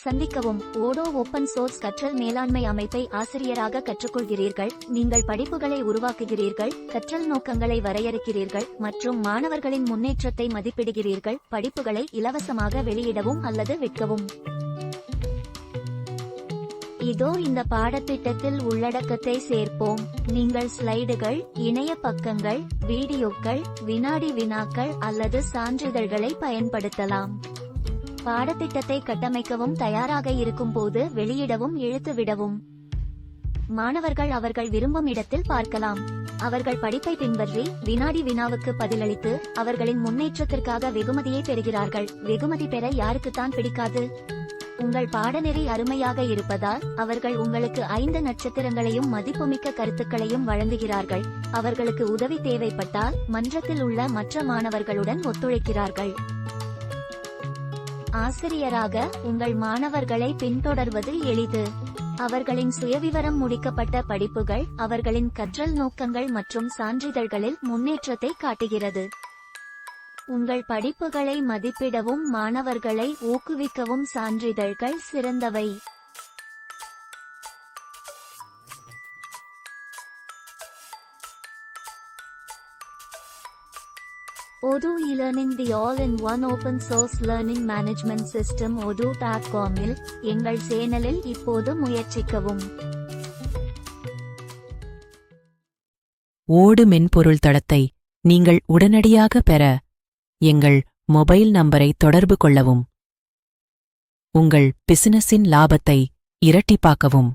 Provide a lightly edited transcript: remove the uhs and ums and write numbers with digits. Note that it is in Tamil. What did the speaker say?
சந்திக்கவும். ஓடோ ஓபன் சோர்ஸ் கற்றல் மேலாண்மை அமைப்பை ஆசிரியராக கற்றுக்கொள்கிறீர்கள். நீங்கள் படிப்புகளை உருவாக்குகிறீர்கள், கற்றல் நோக்கங்களை வரையறுக்கிறீர்கள் மற்றும் மாணவர்களின் முன்னேற்றத்தை மதிப்பிடுகிறீர்கள். படிப்புகளை இலவசமாக வெளியிடவும் அல்லது விற்கவும். இதோ இந்த பாடத்திட்டத்தில் உள்ளடக்கத்தை சேர்ப்போம். நீங்கள் ஸ்லைடுகள், இணைய பக்கங்கள், வீடியோக்கள், வினாடி வினாக்கள் அல்லது சான்றிதழ்களை பயன்படுத்தலாம். பாடத்திட்டத்தை கட்டமைக்கவும் தயாராக இருக்கும் போது வெளியிடவும் இழுத்துவிடவும். மாணவர்கள் அவர்கள் விரும்பும் இடத்தில் பார்க்கலாம். அவர்கள் படிப்பை பின்பற்றி வினாடி வினாவுக்கு பதிலளித்து அவர்களின் முன்னேற்றத்திற்காக வெகுமதியை பெறுகிறார்கள். வெகுமதி பெற யாருக்குத்தான் பிடிக்காது? உங்கள் பாடநெறி அருமையாக இருப்பதால் அவர்கள் உங்களுக்கு 5 நட்சத்திரங்களையும் மதிப்புமிக்க கருத்துக்களையும் வழங்குகிறார்கள். அவர்களுக்கு உதவி தேவைப்பட்டால் மன்றத்தில் உள்ள மற்ற மாணவர்களுடன் ஒத்துழைக்கிறார்கள். ஆசிரியராக உங்கள் மாணவர்களை பின்தொடர்வது எளிது. அவர்களின் சுயவிவரம், முடிக்கப்பட்ட படிப்புகள், அவர்களின் கற்றல் நோக்கங்கள் மற்றும் சான்றிதழ்களில் முன்னேற்றத்தை காட்டுகிறது. உங்கள் படிப்புகளை மதிப்பிடவும் மாணவர்களை ஊக்குவிக்கவும் சான்றிதழ்கள் சிறந்தவை. Odoo e-learning, the all-in-one open source learning management system. odoo.com இல் எங்கள் சேனலில் இப்போது முயற்சிக்கவும். ஓடு மென்பொருள் தளத்தை நீங்கள் உடனடியாக பெற எங்கள் மொபைல் நம்பரை தொடர்பு கொள்ளவும். உங்கள் பிசினஸின் லாபத்தை இரட்டிப்பாக்கவும்.